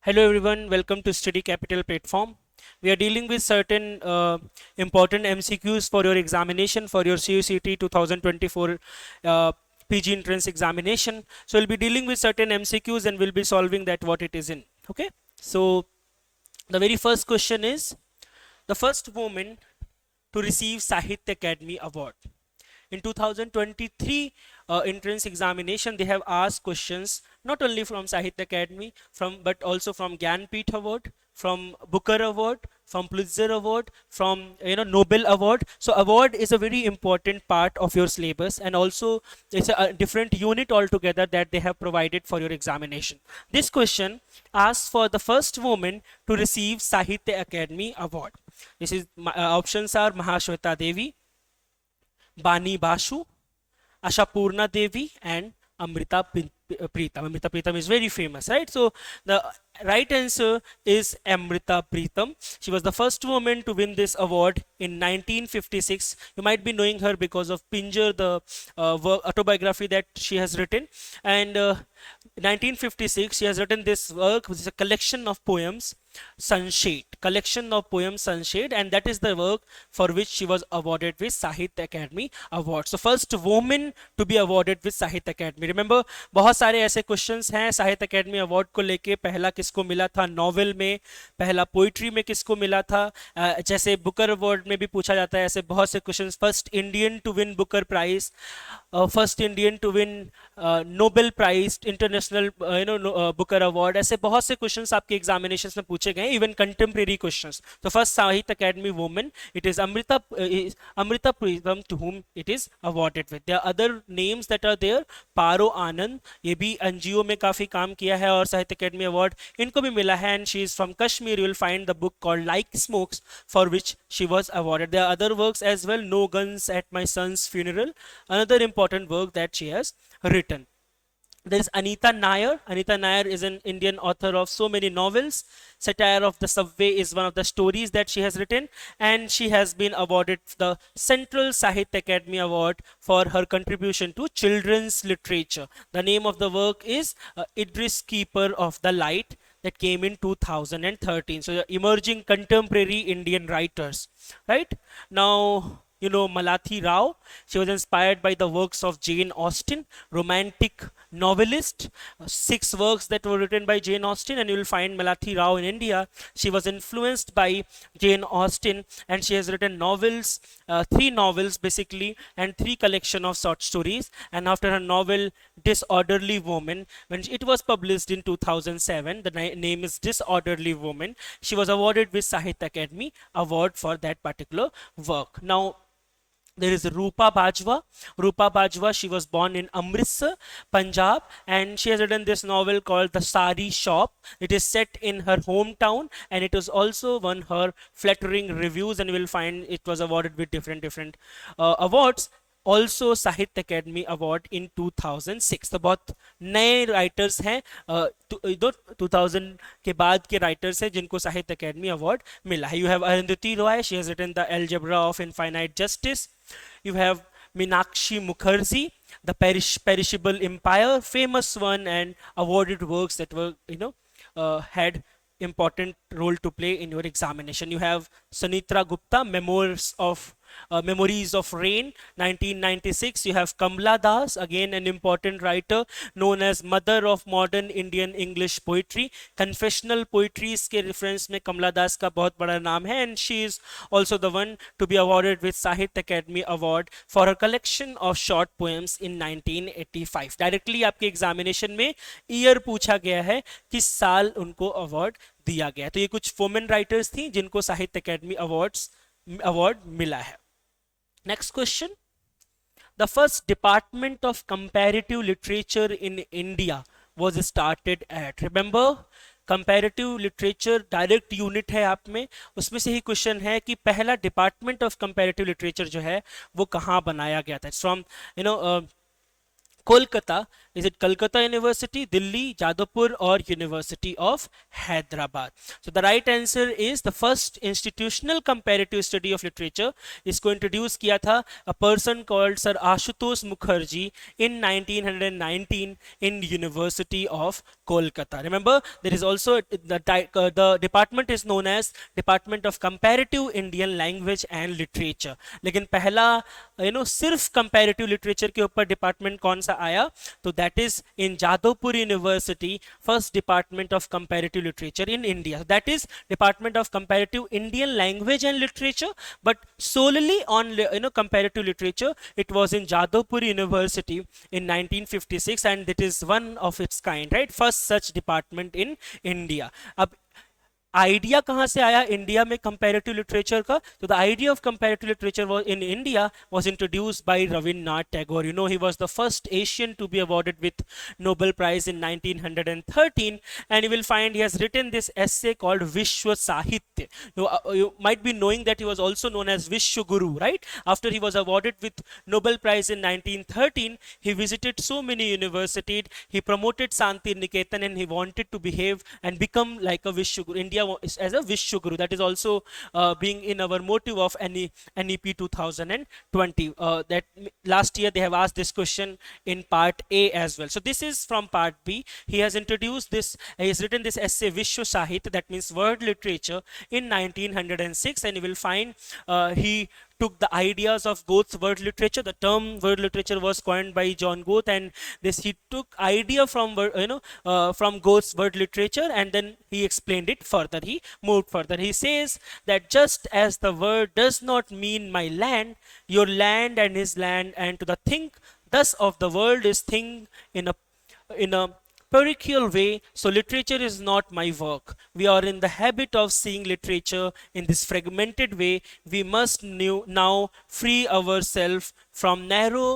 Hello everyone, welcome to Study Capital platform. We are dealing with certain important MCQs for your examination for your CUCT 2024 PG entrance examination. So we'll be dealing with certain MCQs and we'll be solving that what it is in. Okay. So the very first question is the first woman to receive Sahitya Academy Award. In 2023 entrance examination, they have asked questions not only from Sahitya Academy, but also from Gyanpith Award, from Booker Award, from Pulitzer Award, from Nobel Award. So award is a very important part of your syllabus, and also it's a different unit altogether that they have provided for your examination. This question asks for the first woman to receive Sahitya Academy Award. This is options are Mahashweta Devi, Bani Basu, Ashapurna Devi, and Amrita Pritam. Amrita Pritam is very famous, right? So the right answer is Amrita Pritam. She was the first woman to win this award in 1956. You might be knowing her because of Pinjar, the autobiography that she has written. And 1956, she has written this work, which is a collection of poems, Sunshade, collection of poems Sunshade, and that is the work for which she was awarded with Sahitya Academy Award. So first woman to be awarded with Sahitya Academy. Remember, बहुत सारे ऐसे questions हैं साहित्य academy award को लेके, पहला किसको मिला था नॉवेल में, पहला पोइट्री में किसको मिला था, जैसे बुकर अवार्ड में भी पूछा जाता है ऐसे बहुत से questions. First Indian to win Booker prize, first Indian to win Nobel prize, international Booker award, ऐसे बहुत से क्वेश्चंस आपके एग्जामिनेशन में पूछे गए, इवन कंटेम्प्रेरी क्वेश्चंस. तो first Sahitya academy women it is Amrita Pritam to whom it is awarded with. There are other names that are there. पारो आनंद, ये भी एनजीओ में काफी काम किया है और साहित्य अकेडमी अवार्ड इनको भी मिला है. And she is from Kashmir. You will find the book called like smokes for which she was awarded. There are other works as well. No guns at my son's funeral, another important work that she has written. There is Anita Nair. Anita Nair is an Indian author of so many novels. Satire of the Subway is one of the stories that she has written, and she has been awarded the Central Sahitya Academy Award for her contribution to children's literature. The name of the work is Idris Keeper of the Light, that came in 2013. So emerging contemporary Indian writers, right? Now, you know Malathi Rao. She was inspired by the works of Jane Austen, romantic novelist. 6 works that were written by Jane Austen, and you will find Malathi Rao in India. She was influenced by Jane Austen, and she has written novels, 3 novels basically, and 3 collection of short stories. And after her novel Disorderly Woman, when it was published in 2007, the name is Disorderly Woman, she was awarded with Sahitya Academy Award for that particular work. Now, there is Rupa Bajwa. Rupa Bajwa, she was born in Amritsar, Punjab, and she has written this novel called The Sari Shop. It is set in her hometown, and it was also won her flattering reviews, and you will find it was awarded with different awards. Also साहित्य academy award in 2006. तो बहुत नए writers हैं, 2000 के बाद के writers हैं जिनको साहित्य अकेडमी अवार्ड मिला है. You have Arundhati Roy. She has written the algebra of infinite justice. You have Meenakshi Mukherjee, The Perishable Empire, famous one, and awarded works that were had important role to play in your examination. You have Sunitra Gupta, Memories of Rain, 1996. You have Kamla Das, again an important writer known as mother of modern Indian English poetry. Confessional poetries के reference में कमला दास का बहुत बड़ा नाम है, and she is also the one to be awarded with Sahitya Academy Award for her collection of short poems in 1985. Directly आपके examination में year पूछा गया है, किस साल उनको award दिया गया. तो ये कुछ women writers थी जिनको साहित्य अकेडमी अवार्ड मिला है. Next question. The first Department of Comparative Literature in India was started at. Remember, comparative literature direct unit है आप में, उसमें से ही क्वेश्चन है कि पहला डिपार्टमेंट ऑफ कंपैरेटिव लिटरेचर जो है वो कहाँ बनाया गया था. From Kolkata, Is it Calcutta University, Delhi, Jadavpur, or University of Hyderabad? So the right answer is the first institutional comparative study of literature इसको introduce किया था a person called Sir Ashutosh Mukherjee in 1919 in University of Kolkata. Remember, there is also the department is known as Department of Comparative Indian Language and Literature. लेकिन पहला सिर्फ comparative literature के ऊपर department कौन सा आया? तो that is in Jadavpur University, first Department of Comparative Literature in India. That is Department of Comparative Indian Language and Literature, but solely on comparative literature it was in Jadavpur University in 1956, and it is one of its kind, right? First such department in India. अब idea कहाँ से आया India में comparative literature का? तो the idea of comparative literature was in India was introduced by Rabindranath Tagore. He was the first Asian to be awarded with Nobel prize in 1913, and you will find he has written this essay called Vishwa Sahitya. You might be knowing that he was also known as Vishwa Guru, right? After he was awarded with Nobel Prize in 1913, he visited so many universities, he promoted Santi Niketan, and he wanted to behave and become like a Vishwa Guru. India as a Vishwa Guru. That is also being in our motive of NEP 2020. That last year they have asked this question in part A as well. So this is from part B. He has introduced this, he has written this essay Vishwa Sahitya, that means world literature, in 1906, and you will find he took the ideas of Goethe's world literature. The term world literature was coined by John Goethe, and this he took idea from from Goethe's world literature, and then he explained it further. He moved further. He says that just as the word does not mean my land, your land and his land, and to the think thus of the world is thing in a parochial way, so literature is not my work. We are in the habit of seeing literature in this fragmented way. We must now free ourselves from narrow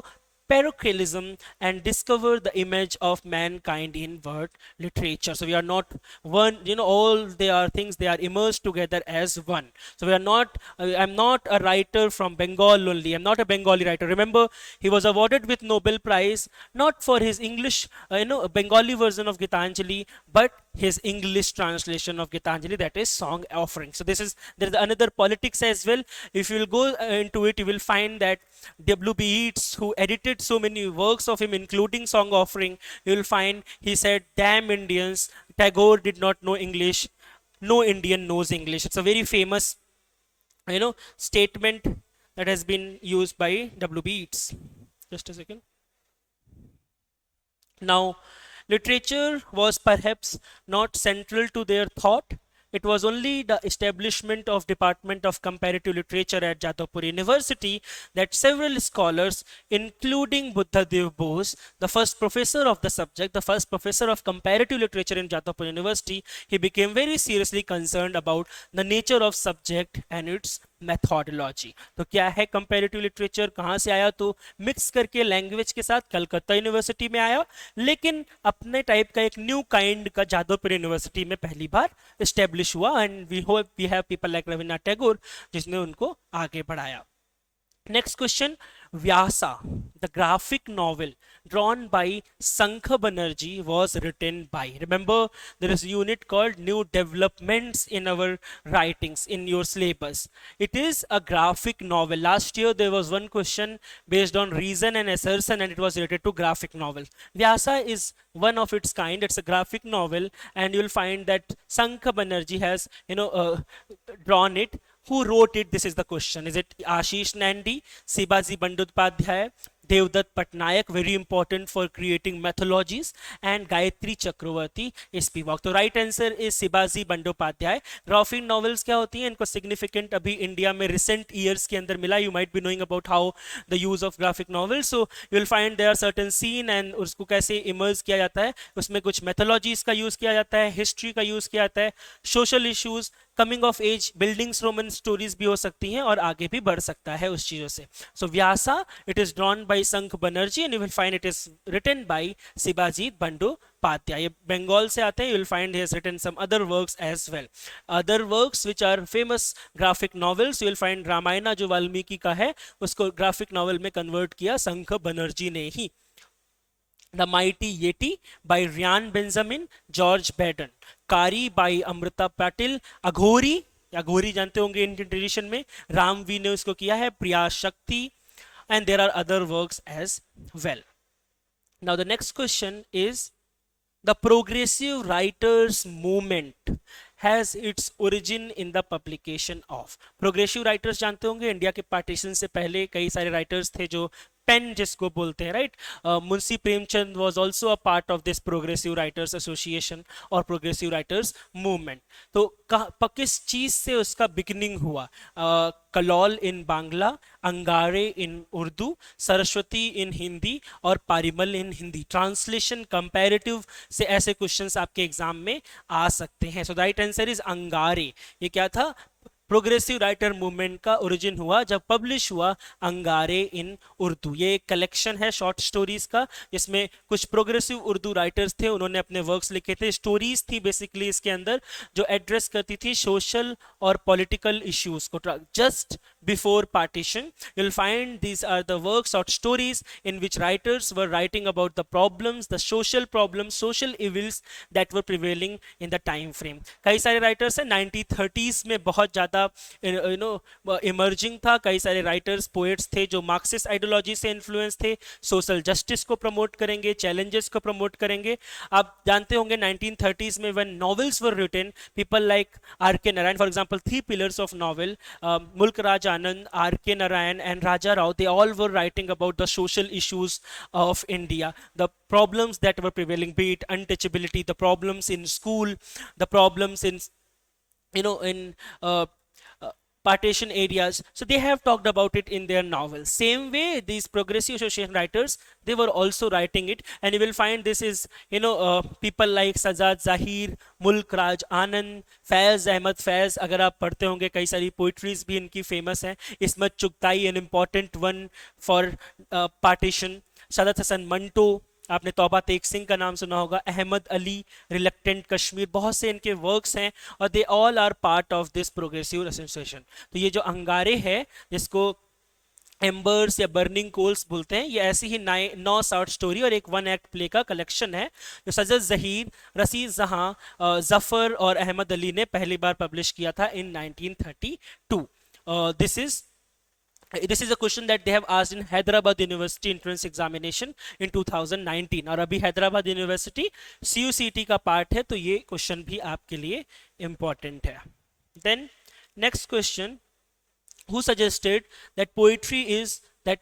parochialism and discover the image of mankind in word literature. So we are not one, all they are things, they are immersed together as one. So we are not, I'm not a writer from Bengal only. I'm not a Bengali writer. Remember, he was awarded with Nobel Prize, not for his English, Bengali version of Gitanjali, but his English translation of Gitanjali, that is Song Offering. So there is another politics as well. If you will go into it, you will find that W.B. Yeats, who edited so many works of him, including Song Offering, you will find he said, "Damn Indians, Tagore did not know English. No Indian knows English." It's a very famous, statement that has been used by W.B. Yeats. Just a second. Now, literature was perhaps not central to their thought. It was only the establishment of Department of Comparative Literature at Jadavpur University that several scholars, including Buddhadev Bose, the first professor of the subject, the first professor of Comparative Literature in Jadavpur University, he became very seriously concerned about the nature of subject and its methodology. तो क्या है comparative literature, कहाँ से आया? तो mix करके language के साथ कलकत्ता यूनिवर्सिटी में आया, लेकिन अपने टाइप का एक न्यू काइंड का जादवपुर यूनिवर्सिटी में पहली बार एस्टेब्लिश हुआ, and we hope we have people like Rabindranath Tagore जिसने उनको आगे बढ़ाया. Next question, Vyasa, the graphic novel drawn by Sankha Banerjee, was written by. Remember, there is a unit called New Developments in our writings in your syllabus. It is a graphic novel. Last year there was one question based on reason and assertion, and it was related to graphic novel. Vyasa is one of its kind. It's a graphic novel, and you will find that Sankha Banerjee has drawn it. Who wrote it? This is the question. Is it Ashish Nandi, Sibaji Bandyopadhyay, Devdutt Patnaik, very important for creating methodologies, and Gayatri Chakravarti Spivak? तो right answer is Sibaji Bandyopadhyay. Graphic novels क्या होती हैं? इनको significant अभी India में recent years के अंदर मिला. You might be knowing about how the use of graphic novels. So you will find there are certain scene, and उसको कैसे immerse किया जाता है, उसमें कुछ methodologies का use किया जाता है, history का use किया जाता है, social issues, coming of age, buildings, Roman stories भी हो सकती हैं, और आगे भी बढ़ सकता है उस चीजों से. So Vyasa, it is drawn by Sankha Banerjee, and you will find it is written by Shivaji Bandopadhyay. ये बंगाल से आते हैं. You will find he has written some other works as well. Other works which are famous graphic novels, you will find Ramayan जो वाल्मीकि का है, उसको graphic novel में convert किया संख बनर्जी ने ही. The Mighty Yeti by Ryan Benjamin, George Baden. Kari by Amrita Patil. अघोरी, अघोरी जानते होंगे इंडियन ट्रेडिशन में, रामवी ने उसको किया है, प्रिया शक्ति, and there are other works as well. Now the next question is, the progressive writers movement has its origin in the publication of. Progressive writers जानते होंगे, इंडिया के पार्टीशन से पहले कई सारे राइटर्स थे जो पेन जिसको बोलते हैं, right. Munshi Premchand was also a part of this progressive writers association और प्रोग्रेसिव राइटर्स मूवमेंट. तो किस चीज से उसका बिगिनिंग हुआ? कलौल इन बांग्ला, अंगारे इन उर्दू, सरस्वती इन हिंदी और पारिमल इन हिंदी. ट्रांसलेशन कंपैरेटिव से ऐसे क्वेश्चंस आपके एग्जाम में आ सकते हैं. सो राइट आंसर इज अंगारे. ये क्या था? प्रोग्रेसिव राइटर मूवमेंट का ओरिजिन हुआ जब पब्लिश हुआ अंगारे इन उर्दू. ये एक कलेक्शन है शॉर्ट स्टोरीज का, जिसमें कुछ प्रोग्रेसिव उर्दू राइटर्स थे, उन्होंने अपने वर्क्स लिखे थे. स्टोरीज थी बेसिकली इसके अंदर, जो एड्रेस करती थी सोशल और पॉलिटिकल इश्यूज को. Just before partition you will find these are the works और stories in which writers were writing about the problems, the social problems, social evils that were prevailing in the time frame. कई सारे writers हैं 1930s में बहुत ज़्यादा emerging था. कई सारे राइटर्स पोएट्स थे जो मार्क्सिस्ट आइडियोलॉजी से इन्फ्लुएंस थे, सोशल जस्टिस को प्रमोट करेंगे, चैलेंजेस को प्रमोट करेंगे. आप जानते होंगे 1930s में when novels were written, people like R K Narayan, for example 3 pillars of novel, Mulk Raj Anand, R K Narayan and Raja Rao, they all were writing about the social issues of India, the problems that were prevailing, be it untouchability, the problems in school, the problems in in partition areas. So they have talked about it in their novels. Same way these progressive association writers, they were also writing it, and you will find this is people like Sajjad Zahir, Mulk Raj Anand, Faiz Ahmad Faiz. अगर आप पढ़ते होंगे कई सारी poetries भी इनकी famous हैं. Ismat Chughtai, an important one for partition. सदत Hasan Manto, आपने तौबा तेग सिंह का नाम सुना होगा, अहमद अली, रिलक्टेंट कश्मीर, बहुत से इनके वर्क्स हैं और they all are part of this progressive association. तो ये जो अंगारे है, जिसको एम्बर्स या बर्निंग कोल्स बोलते हैं, ये ऐसी ही 9 शॉर्ट स्टोरी और एक 1 एक्ट प्ले का कलेक्शन है जो सजद जहीर, रसीद जहां, जफर और अहमद अली ने पहली बार पब्लिश किया था इन 1932. This is a question that they have asked in Hyderabad University entrance examination in 2019. और अभी हैदराबाद यूनिवर्सिटी CUCT का पार्ट है, तो ये क्वेश्चन भी आपके लिए important है. Then next question, who suggested that poetry is that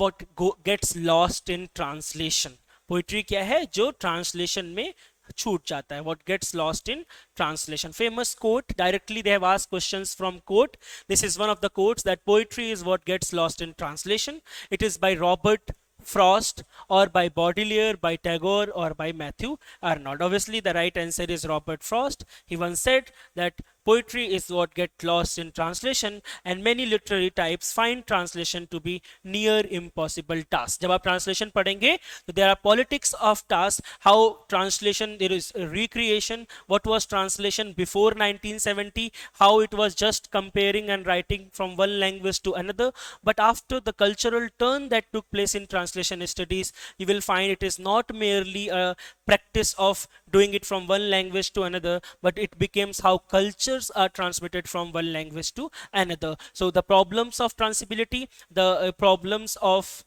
what gets lost in translation? Poetry क्या है जो translation में छूट जाता है, what gets lost in translation. Famous quote, directly they have asked questions from quote. This is one of the quotes, that poetry is what gets lost in translation. It is by Robert Frost or by Baudelaire, by Tagore or by Matthew Arnold. Obviously the right answer is Robert Frost. He once said that poetry is what gets lost in translation and many literary types find translation to be near impossible task. जब आप translation पढ़ेंगे तो there are politics of task, how translation, there is recreation, what was translation before 1970, how it was just comparing and writing from one language to another, but after the cultural turn that took place in translation studies, you will find it is not merely a practice of doing it from one language to another, but it becomes how cultures are transmitted from one language to another. So the problems of transmissibility, the problems of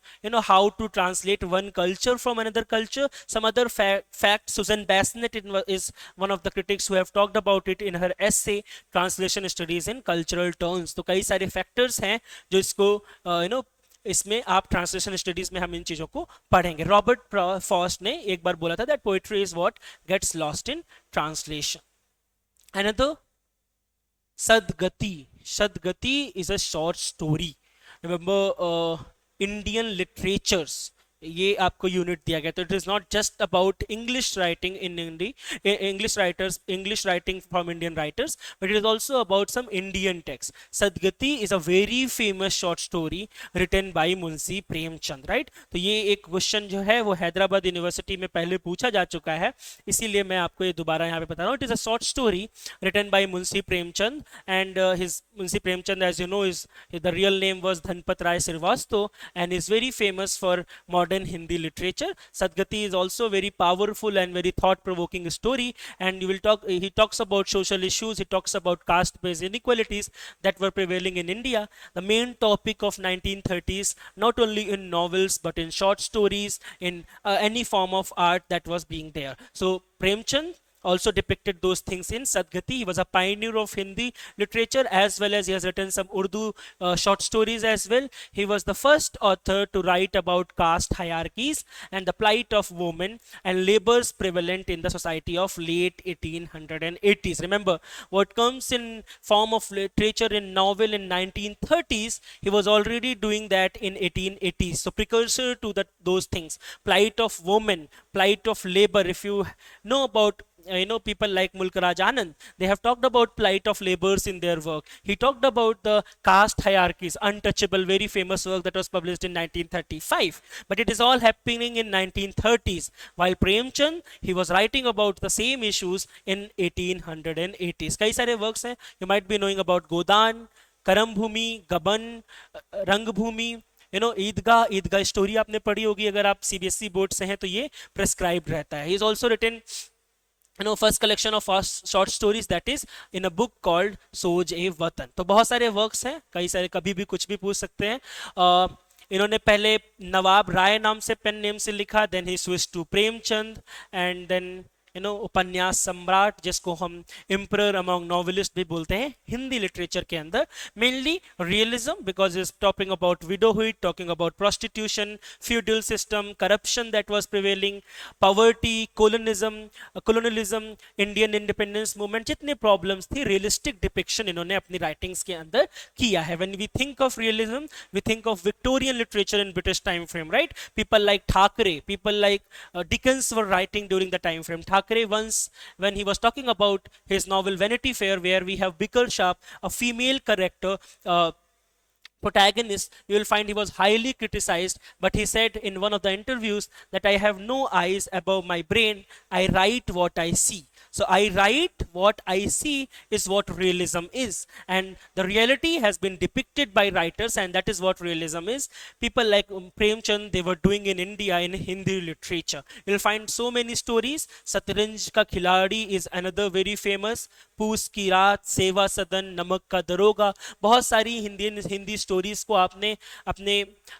how to translate one culture from another culture. Some other fact, Susan Bassnett is one of the critics who have talked about it in her essay Translation Studies in Cultural Terms. तो कई सारे factors हैं जो इसको इसमें आप translation studies में हम इन चीजों को पढ़ेंगे. रॉबर्ट फॉस्ट ने एक बार बोला था that poetry is what gets lost in translation. Another, Sadgati. Sadgati is a short story. Remember Indian literatures, ये आपको यूनिट दिया गया. तो it is not just about English writing in Hindi, English writing from Indian writers, but it is also about some Indian text. Sadgati is a very famous short story written by Munshi Premchand, right. तो ये एक question जो है वो Hyderabad university में पहले पूछा जा चुका है, इसीलिए मैं आपको ये दोबारा यहाँ पे बता रहा हूँ. It is a short story written by Munshi Premchand and his Munshi Premchand, as you know, is the real name was Dhanpat Rai Srivastava and is very famous for modern Hindi literature. Sadgati is also very powerful and very thought-provoking story, and you will talk. He talks about social issues. He talks about caste-based inequalities that were prevailing in India. The main topic of 1930s, not only in novels but in short stories, in any form of art that was being there. So Premchand also depicted those things in Sadgati. He was a pioneer of Hindi literature, as well as he has written some Urdu short stories as well. He was the first author to write about caste hierarchies and the plight of women and labors prevalent in the society of late 1880s. Remember, what comes in form of literature in novel in 1930s, he was already doing that in 1880s. So precursor to those things, plight of women, plight of labor. If you know about people like Mulkaraj Anand, they have talked about plight of laborers in their work. He talked about the caste hierarchies, Untouchable, very famous work that was published in 1935. But it is all happening in 1930s. While Premchand, he was writing about the same issues in 1880s. कई सारे works हैं. You might be knowing about Godan, Karam Bhumi, Gaban, Rang Bhumi, Idgah story आपने पढ़ी होगी अगर आप CBSE board से हैं तो ये प्रेस्क्राइब्ड रहता है. He is also written first collection of short stories that is in a book called सोज ए वतन. तो बहुत सारे वर्क्स हैं, कई सारे, कभी भी कुछ भी पूछ सकते हैं. इन्होंने पहले नवाब राय नाम से पेन नेम से लिखा, then he switch to Premchand, and then उपन्यास सम्राट, जिसको हम एम्परर अमंग नॉवेलिस्ट भी बोलते हैं हिंदी लिटरेचर के अंदर. Mainly realism, because is talking about widowhood, talking about prostitution, feudal system, corruption that was prevailing, poverty, colonialism, Indian independence movement, जितने प्रॉब्लम्स थी रियलिस्टिक डिपिक्शन इन्होंने अपनी राइटिंग्स के अंदर किया है. When we think of realism, we think of Victorian literature in British time frame, right? People like Thackeray, people like Dickens were writing during the time frame. Thackeray once, when he was talking about his novel Vanity Fair, where we have Bickershaw, a female character, protagonist, you will find he was highly criticized, but he said in one of the interviews that I have no eyes above my brain, I write what I see. So I write what I see is what realism is, and the reality has been depicted by writers, and that is what realism is. People like Premchand, they were doing in India in Hindi literature. You'll find so many stories. Satranj Ka Khiladi is another very famous. पूस की रात, सेवा सदन, नमक का दरोगा, बहुत सारी हिंदी स्टोरीज को आपने अपने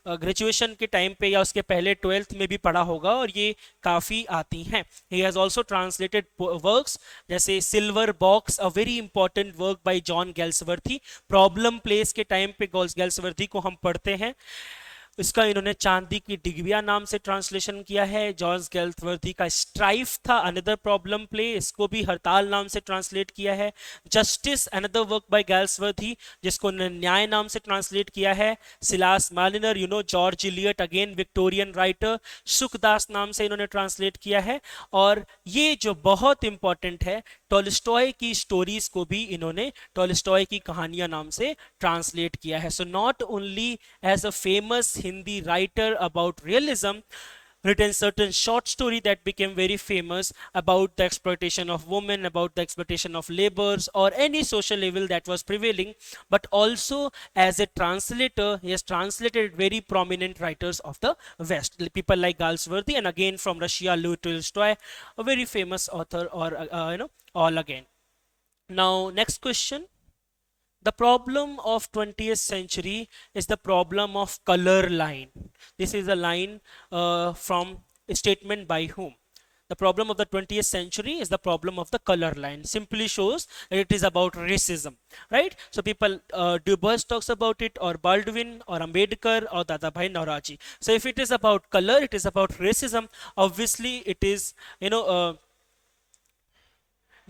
ग्रेजुएशन के टाइम पे या उसके पहले 12th में भी पढ़ा होगा, और ये काफ़ी आती हैं. He has also translated works जैसे silver box, a very important work by John Galsworthy. Problem place के टाइम पे गैल्सवर्थी को हम पढ़ते हैं. इसका इन्होंने चांदी की डिग्बिया नाम से ट्रांसलेशन किया है. जॉर्ज गैल्सवर्थी का स्ट्राइफ था, अनदर प्रॉब्लम प्ले, इसको भी हड़ताल नाम से ट्रांसलेट किया है. Justice, another work by Galsworthy, जिसको न्याय नाम से ट्रांसलेट किया है. Silas Marner, George Eliot, again Victorian writer, Sukhdas नाम से इन्होंने ट्रांसलेट किया है. और ये जो बहुत इंपॉर्टेंट है, टॉलस्टॉय की स्टोरीज को भी इन्होंने टॉलस्टॉय की कहानियां नाम से ट्रांसलेट किया है. So not only as a famous Hindi writer about realism, written certain short story that became very famous about the exploitation of women, about the exploitation of laborers, or any social evil that was prevailing, but also as a translator, he has translated very prominent writers of the West, people like Galsworthy, and again from Russia, Leo Tolstoy, a very famous author, or all again. Now, next question. The problem of 20th century is the problem of color line. This is a line from a statement by whom? The problem of the 20th century is the problem of the color line. Simply shows that it is about racism, right? So people, Du Bois talks about it, or Baldwin, or Ambedkar, or Dadabhai Naoroji. So if it is about color, it is about racism. Obviously, it is,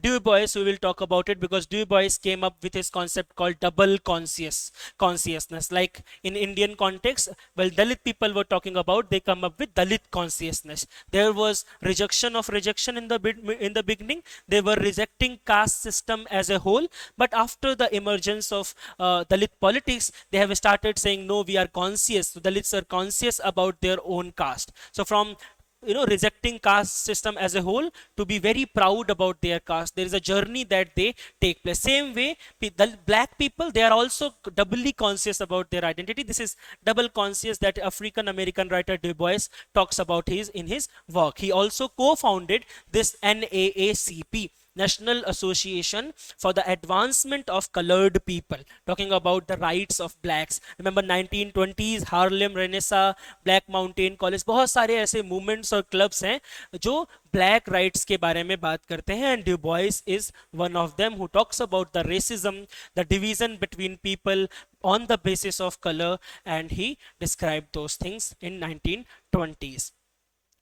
Du Bois, we will talk about it, because Du Bois came up with his concept called double consciousness. Like in Indian context, well, Dalit people were talking about, they come up with Dalit consciousness. There was rejection in the beginning. They were rejecting caste system as a whole, but after the emergence of Dalit politics, they have started saying, no, we are conscious. So Dalits are conscious about their own caste. So from rejecting caste system as a whole, to be very proud about their caste. There is a journey that they take place. Same way, the black people, they are also doubly conscious about their identity. This is double conscious that African American writer Du Bois talks about in his work. He also co-founded this NAACP, National Association for the Advancement of Colored People, talking about the rights of blacks. Remember 1920s, Harlem Renaissance, Black Mountain College, बहुत सारे ऐसे movements और clubs हैं जो black rights के बारे में बात करते हैं, and Du Bois is one of them, who talks about the racism, the division between people on the basis of color, and he described those things in 1920s.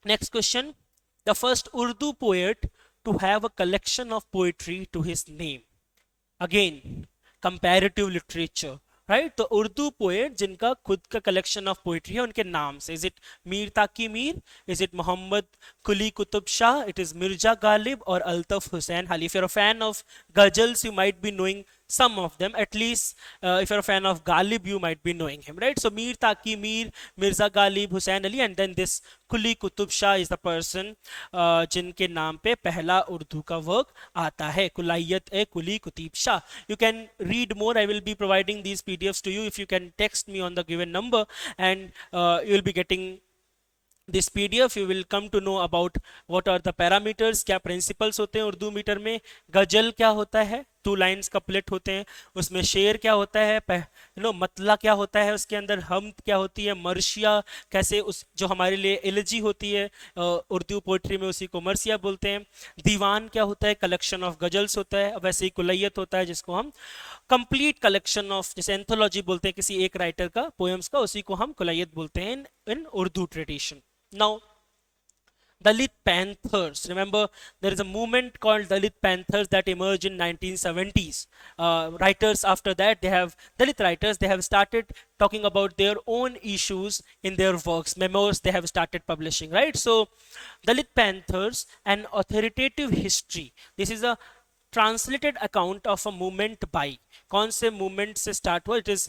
Next question. The first Urdu poet to have a collection of poetry to his name. Again, comparative literature, right? तो Urdu poet जिनका खुद का collection of poetry है उनके नाम से. Is it Mir Taqi Mir, is it Mohammad Quli Qutub Shah, it is Mirza Ghalib और Altaf Hussain Ali. If you are a fan of ghazals you might be knowing some of them. At least if you're a fan of Ghalib, you might be knowing him, right? So Mir Taki Mir, Mirza Ghalib, Hussain Ali, and then this Kuli Kutub Shah is the person जिनके नाम पे पहला उर्दू का work आता है, कुलायत ए कुली Qutub Shah. You can read more. I will be providing these PDFs to you if you can text me on the given number, and you will be getting this PDF. You will come to know about what are the parameters, क्या principles होते हैं Urdu metre में, गजल क्या होता है, 2 lines couplet होते हैं, उसमें शेर क्या होता है, मतला क्या होता है, उसके अंदर हम क्या होती है, मर्शिया कैसे, उस जो हमारे लिए एलिजी होती है उर्दू पोइट्री में उसी को मर्सिया बोलते हैं, दीवान क्या होता है, कलेक्शन ऑफ गजल्स होता है, वैसे ही कुलैयत होता है जिसको हम कंप्लीट कलेक्शन ऑफ, जैसे एंथोलॉजी बोलते हैं किसी एक राइटर का पोएम्स का, उसी को हम कुलैयत बोलते हैं in Urdu tradition. Now, Dalit Panthers. Remember, there is a movement called Dalit Panthers that emerged in 1970s. Writers after that, Dalit writers, they have started talking about their own issues in their works, memoirs they have started publishing, right? So, Dalit Panthers, an authoritative history. This is a translated account of a movement by. कौन से movement से start हुआ? It is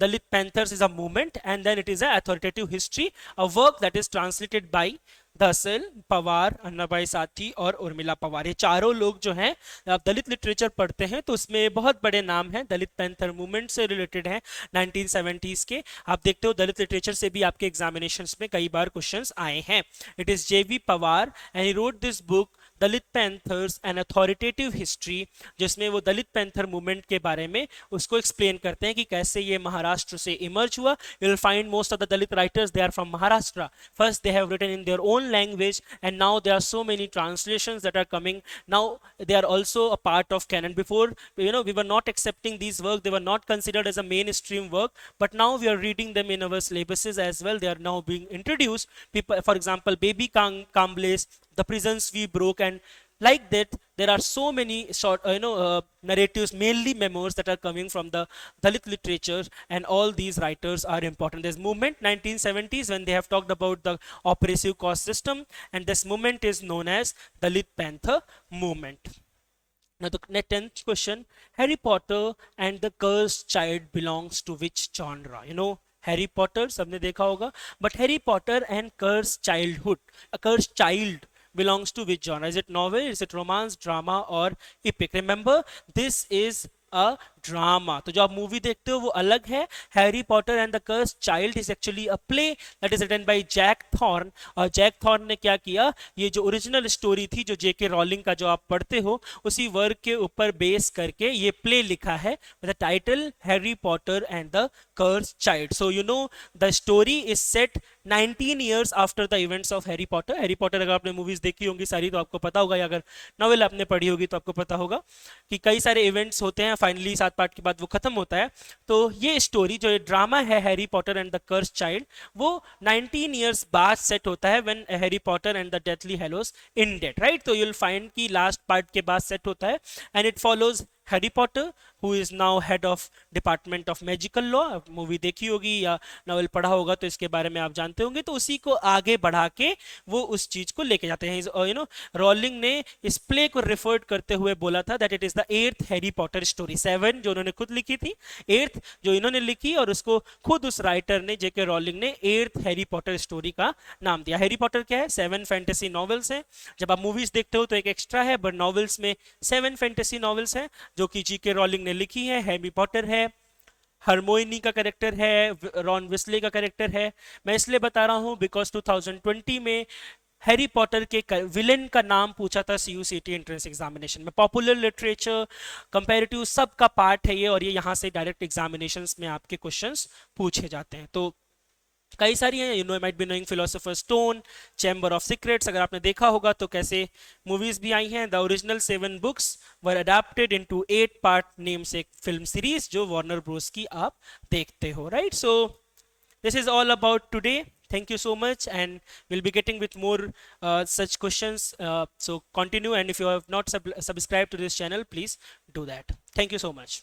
Dalit Panthers is a movement, and then it is an authoritative history, a work that is translated by दसल, Pawar, अन्नाबाई साथी और उर्मिला पवार. ये चारों लोग जो हैं, आप दलित लिटरेचर पढ़ते हैं तो उसमें बहुत बड़े नाम हैं, दलित पैंथर मूवमेंट से रिलेटेड हैं 1970s के. आप देखते हो दलित लिटरेचर से भी आपके एग्जामिनेशंस में कई बार क्वेश्चंस आए हैं. इट इज जेवी Pawar and he wrote this book Dalit panthers N authoritative history, जिसमें वो दलित पैंथर मूवमेंट के बारे में उसको एक्सप्लेन करते हैं कि कैसे ये महाराष्ट्र से इमर्ज हुआ. You will find most of the Dalit writers they are from Maharashtra. First they have written in their own language, and now there are so many translations that are coming. Now they are also a part of canon. Before, we were not accepting these works, they were not considered as a mainstream work, but now we are reading them in our syllabuses as well. They are now being introduced. People, for example, Baby Kamble's The Prisons We Broke, and like that there are so many short narratives, mainly memoirs, that are coming from the Dalit literature, and all these writers are important. There's movement 1970s when they have talked about the oppressive caste system, and this movement is known as Dalit Panther movement. Now the 10th question, Harry Potter and the Cursed Child belongs to which genre? Harry Potter सबने देखा होगा, but Harry Potter and Cursed Childhood, a Cursed Child belongs to which genre? Is it novel, is it romance, drama or epic? Remember, this is a drama. तो जो आप movie देखते हो वो अलग है. Harry Potter and the cursed Child is actually a play that is written by Jack Thorne. और Jack Thorne ने क्या किया, ये जो ओरिजिनल स्टोरी थी जो जेके रॉलिंग का जो आप पढ़ते हो उसी वर्क के ऊपर बेस करके ये प्ले लिखा है with the title Harry Potter and the cursed child. So the story is set 19 years after the events of Harry Potter. Harry Potter अगर आपने मूवीज देखी होंगी सारी तो आपको पता होगा, या अगर नॉवेल आपने पढ़ी होगी तो आपको पता होगा कि कई सारे इवेंट्स होते हैं, फाइनली 7 पार्ट के बाद वो खत्म होता है. तो ये स्टोरी जो ड्रामा है Harry Potter and the cursed child, वो 19 years बाद सेट होता है when Harry Potter and the deathly hallows ended, right. तो यू विल फाइंड कि लास्ट पार्ट के बाद सेट होता है, and it follows Harry Potter, who is now head of department of magical law. Movie देखी होगी या नॉवल पढ़ा होगा तो इसके बारे में आप जानते होंगे। तो उसी को आगे बढ़ा के वो उस चीज को लेके जाते हैं। रॉलिंग ने इस प्ले को रेफर्ड करते हुए बोला था that it is the 8th Harry Potter story. 7 जो उन्होंने खुद लिखी थी, 8th जो इन्होंने लिखी, और उसको खुद उस राइटर ने जेके रॉलिंग ने 8th हैरी पॉटर स्टोरी का नाम दिया। हैरी पॉटर क्या है? 7 फैंटेसी नॉवेल्स हैं। जब आप मूवीज देखते हो तो एक एक्स्ट्रा है, बट नॉवेल्स में 7 फैंटेसी नॉवेल्स हैं जो कि जीके रॉलिंग ने लिखी है। हैरी पॉटर है, हरमोइनी का कैरेक्टर है, रॉन विस्ले का कैरेक्टर है। मैं इसलिए बता रहा हूं बिकॉज 2020 में हैरी पॉटर के विलेन का नाम पूछा था सीयूसीटी एंट्रेंस एग्जामिनेशन में। पॉपुलर लिटरेचर, कंपैरेटिव, सब का पार्ट है ये, और ये यहाँ से डायरेक्ट एग्जामिनेशंस में आपके क्वेश्चंस पूछे जाते हैं। तो कई सारी हैं, you know might be knowing philosopher stone, chamber of secrets, अगर आपने देखा होगा तो कैसे मूवीज भी आई हैं। The original 7 books were adapted into 8 part name से एक फिल्म सीरीज जो वार्नर ब्रोस की आप देखते हो, right? So this is all about today. Thank you so much, and we'll be getting with more such questions, so continue, and if you have not subscribed to this channel, please do that. Thank you so much.